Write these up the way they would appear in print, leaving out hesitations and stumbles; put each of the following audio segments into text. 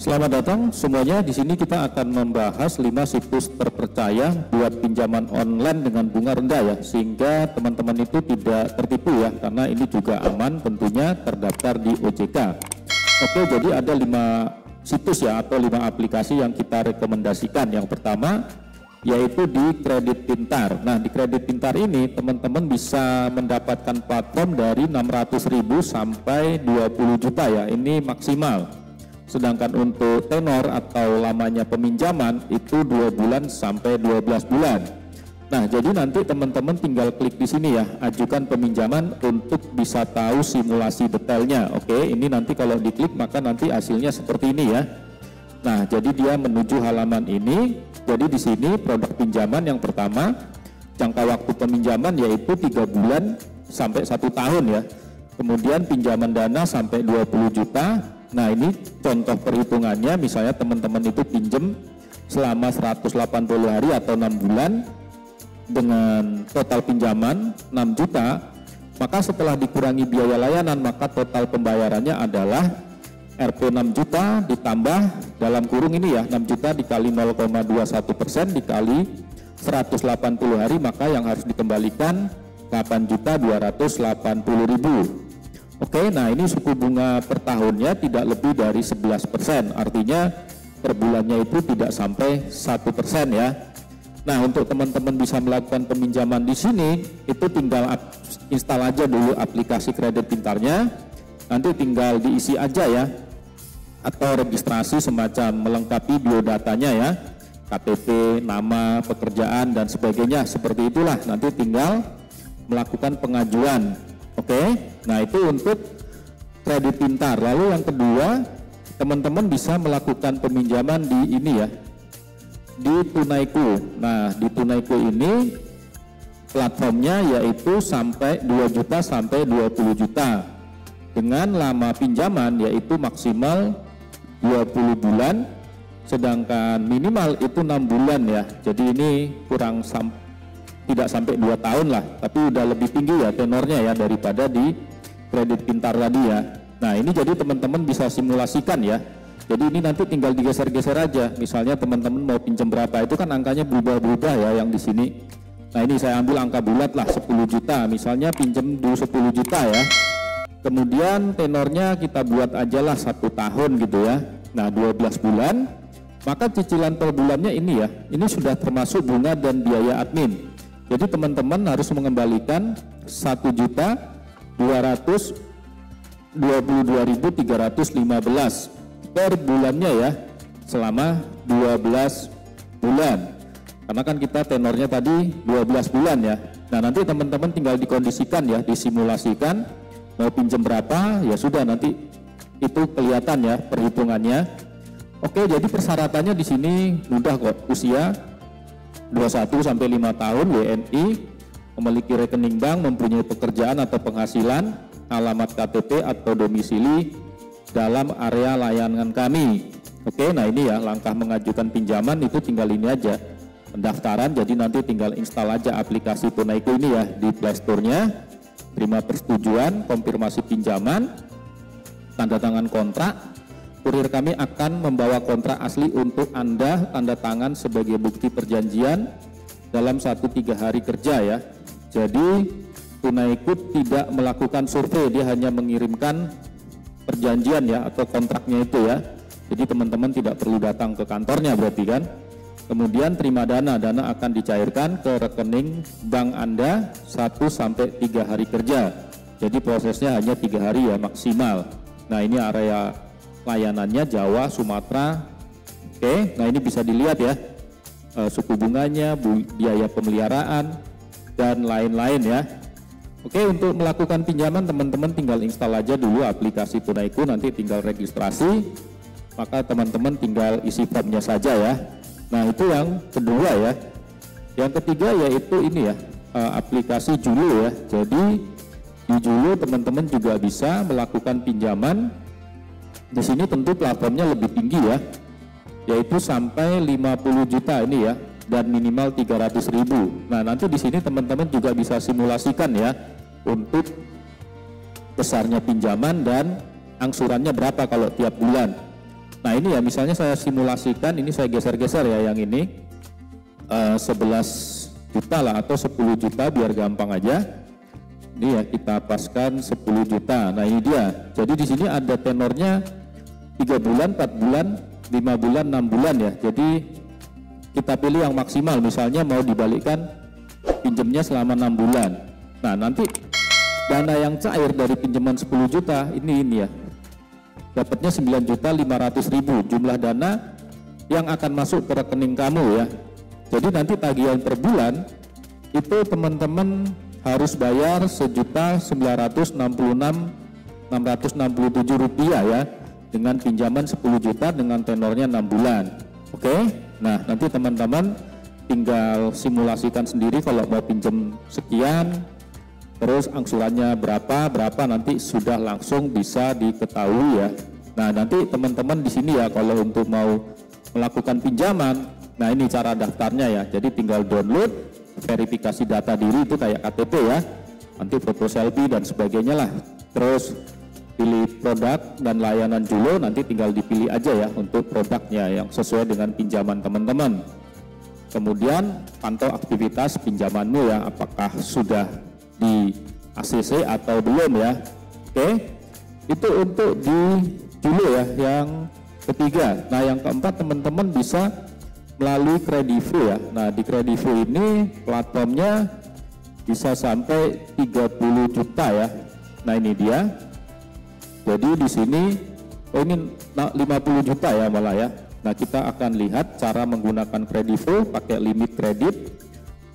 Selamat datang semuanya. Di sini kita akan membahas 5 situs terpercaya buat pinjaman online dengan bunga rendah ya, sehingga teman-teman itu tidak tertipu ya, karena ini juga aman, tentunya terdaftar di OJK. Oke, jadi ada 5 situs ya atau 5 aplikasi yang kita rekomendasikan. Yang pertama yaitu di Kredit Pintar. Nah, di Kredit Pintar ini teman-teman bisa mendapatkan platform dari 600.000 sampai 20 juta ya, ini maksimal. Sedangkan untuk tenor atau lamanya peminjaman itu 2 bulan sampai 12 bulan. Nah, jadi nanti teman-teman tinggal klik di sini ya, ajukan peminjaman untuk bisa tahu simulasi detailnya. Oke, ini nanti kalau diklik maka nanti hasilnya seperti ini ya. Nah, jadi dia menuju halaman ini. Jadi di sini produk pinjaman yang pertama, jangka waktu peminjaman yaitu 3 bulan sampai 1 tahun ya. Kemudian pinjaman dana sampai 20 juta. Nah, ini contoh perhitungannya, misalnya teman-teman itu pinjem selama 180 hari atau 6 bulan dengan total pinjaman 6 juta, maka setelah dikurangi biaya layanan maka total pembayarannya adalah Rp 6 juta ditambah dalam kurung ini ya, 6 juta dikali 0,21% dikali 180 hari, maka yang harus dikembalikan 8.280.000. Oke, nah ini suku bunga per tahunnya tidak lebih dari 11%, artinya per bulannya itu tidak sampai 1% ya. Nah, untuk teman-teman bisa melakukan peminjaman di sini, itu tinggal install aja dulu aplikasi Kredit Pintarnya, nanti tinggal diisi aja ya, atau registrasi semacam melengkapi biodatanya ya, KTP, nama, pekerjaan, dan sebagainya, seperti itulah, nanti tinggal melakukan pengajuan. Oke, nah itu untuk Kredit Pintar. Lalu yang kedua, teman-teman bisa melakukan peminjaman di ini ya, di Tunaiku. Nah, di Tunaiku ini platformnya yaitu sampai 2 juta sampai 20 juta dengan lama pinjaman yaitu maksimal 20 bulan, sedangkan minimal itu 6 bulan ya. Jadi ini tidak sampai 2 tahun lah, tapi udah lebih tinggi ya tenornya ya daripada di Kredit Pintar tadi ya. Nah, ini jadi teman-teman bisa simulasikan ya. Jadi ini nanti tinggal digeser-geser aja. Misalnya teman-teman mau pinjam berapa, itu kan angkanya berubah-ubah ya yang di sini. Nah, ini saya ambil angka bulat lah 10 juta. Misalnya pinjam dulu 10 juta ya. Kemudian tenornya kita buat aja lah 1 tahun gitu ya. Nah, 12 bulan. Maka cicilan per bulannya ini ya, ini sudah termasuk bunga dan biaya admin. Jadi teman-teman harus mengembalikan 1.222.315 per bulannya ya, selama 12 bulan. Karena kan kita tenornya tadi 12 bulan ya. Nah, nanti teman-teman tinggal dikondisikan ya, disimulasikan mau pinjam berapa, ya sudah nanti itu kelihatan ya perhitungannya. Oke, jadi persyaratannya di sini mudah kok. Usia 21 sampai 5 tahun, WNI, memiliki rekening bank, mempunyai pekerjaan atau penghasilan, alamat KTP atau domisili dalam area layanan kami. Oke, nah ini ya langkah mengajukan pinjaman itu tinggal ini aja, pendaftaran. Jadi nanti tinggal install aja aplikasi Tunaiku ini ya di Play Store-nya, terima persetujuan, konfirmasi pinjaman, tanda tangan kontrak. Kurir kami akan membawa kontrak asli untuk Anda tanda tangan sebagai bukti perjanjian dalam 1-3 hari kerja ya. Jadi Tunaiku tidak melakukan survei, dia hanya mengirimkan perjanjian ya atau kontraknya itu ya. Jadi teman-teman tidak perlu datang ke kantornya berarti kan. Kemudian terima dana akan dicairkan ke rekening bank Anda 1-3 hari kerja. Jadi prosesnya hanya 3 hari ya maksimal. Nah, ini area layanannya Jawa, Sumatera. Oke, nah ini bisa dilihat ya suku bunganya, biaya pemeliharaan, dan lain-lain ya. Oke, untuk melakukan pinjaman teman-teman tinggal install aja dulu aplikasi Tunaiku, nanti tinggal registrasi, maka teman-teman tinggal isi formnya saja ya. Nah, itu yang kedua ya. Yang ketiga yaitu ini ya, aplikasi Julu ya. Jadi di Julu teman-teman juga bisa melakukan pinjaman. Di sini tentu platformnya lebih tinggi ya, yaitu sampai 50 juta ini ya, dan minimal 300.000. Nah, nanti di sini teman-teman juga bisa simulasikan ya untuk besarnya pinjaman dan angsurannya berapa kalau tiap bulan. Nah, Nah ini ya, misalnya saya simulasikan, ini saya geser-geser ya yang ini 11 juta lah atau 10 juta biar gampang aja. Ini ya kita paskan 10 juta. Nah ini dia. Jadi di sini ada tenornya 3 bulan, 4 bulan, 5 bulan, 6 bulan ya. Jadi kita pilih yang maksimal, misalnya mau dibalikkan pinjamnya selama 6 bulan. Nah nanti dana yang cair dari pinjaman 10 juta ini ya, dapatnya 9.500.000 jumlah dana yang akan masuk ke rekening kamu ya. Jadi nanti tagihan per bulan itu teman-teman harus bayar 1.966.667 rupiah ya, dengan pinjaman 10 juta dengan tenornya 6 bulan. Oke, nah nanti teman-teman tinggal simulasikan sendiri kalau mau pinjam sekian, terus angsurannya berapa nanti sudah langsung bisa diketahui ya. Nah nanti teman-teman di sini ya, kalau untuk mau melakukan pinjaman, nah ini cara daftarnya ya. Jadi tinggal download, verifikasi data diri itu kayak KTP ya, nanti foto selfie dan sebagainya lah. Terus pilih produk dan layanan Julo, nanti tinggal dipilih aja ya untuk produknya yang sesuai dengan pinjaman teman-teman. Kemudian pantau aktivitas pinjamanmu ya, apakah sudah di ACC atau belum ya. Oke, itu untuk di Julo ya yang ketiga. Nah yang keempat teman-teman bisa melalui Kredivo ya. Nah di Kredivo ini platformnya bisa sampai 30 juta ya. Nah ini dia. Jadi di sini ini 50 juta ya malah ya. Nah kita akan lihat cara menggunakan Kredivo pakai limit kredit.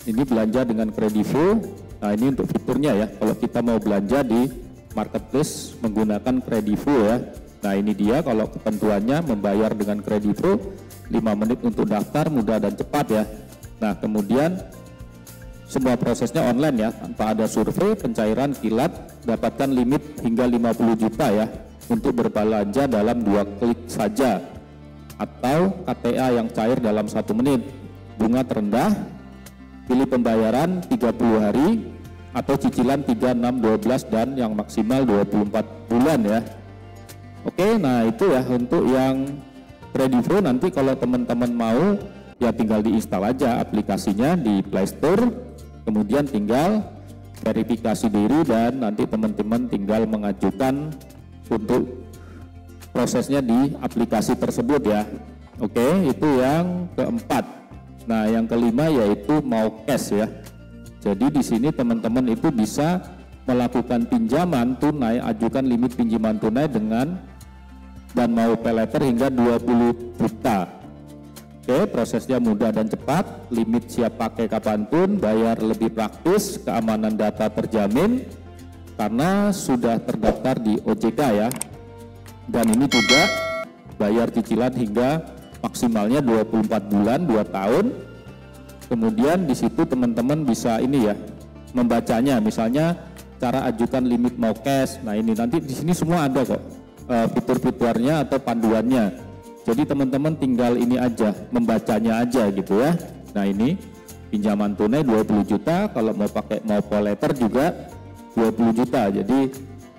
Ini belanja dengan Kredivo. Nah ini untuk fiturnya ya, kalau kita mau belanja di marketplace menggunakan Kredivo ya. Nah ini dia, kalau ketentuannya membayar dengan Kredivo 5 menit untuk daftar, mudah dan cepat ya. Nah kemudian semua prosesnya online ya, tanpa ada survei, pencairan kilat, dapatkan limit hingga 50 juta ya untuk berbelanja dalam 2 klik saja, atau KTA yang cair dalam 1 menit, bunga terendah, pilih pembayaran 30 hari atau cicilan 3, 6, 12 dan yang maksimal 24 bulan ya. Oke, nah itu ya untuk yang Kredivo. Nanti kalau teman-teman mau ya tinggal diinstal aja aplikasinya di Play Store, kemudian tinggal verifikasi diri dan nanti teman-teman tinggal mengajukan untuk prosesnya di aplikasi tersebut ya. Oke, itu yang keempat. Nah yang kelima yaitu mau cash ya. Jadi di sini teman-teman itu bisa melakukan pinjaman tunai, ajukan limit pinjaman tunai dengan dan mau pay later hingga 20 juta. Oke, prosesnya mudah dan cepat, limit siap pakai kapanpun, bayar lebih praktis, keamanan data terjamin karena sudah terdaftar di OJK ya. Dan ini juga bayar cicilan hingga maksimalnya 24 bulan, 2 tahun. Kemudian di situ teman-teman bisa ini ya, membacanya, misalnya cara ajukan limit mau cash. Nah ini nanti di sini semua ada kok fitur-fiturnya atau panduannya. Jadi teman-teman tinggal ini aja, membacanya aja gitu ya. Nah ini pinjaman tunai 20 juta, kalau mau pakai mau pay later juga 20 juta. Jadi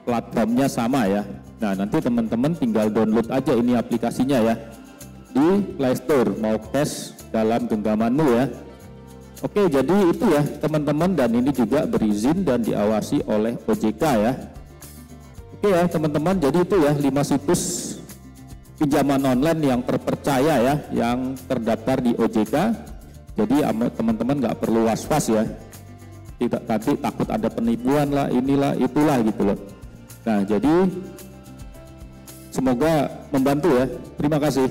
platformnya sama ya. Nah nanti teman-teman tinggal download aja ini aplikasinya ya di Play Store, mau cash dalam genggamanmu ya. Oke, jadi itu ya teman-teman, dan ini juga berizin dan diawasi oleh OJK ya. Oke ya teman-teman, jadi itu ya 5 situs pinjaman online yang terpercaya ya, yang terdaftar di OJK. Jadi teman-teman nggak perlu was-was ya, tidak nanti takut ada penipuan lah, inilah itulah gitu loh. Nah jadi semoga membantu ya. Terima kasih.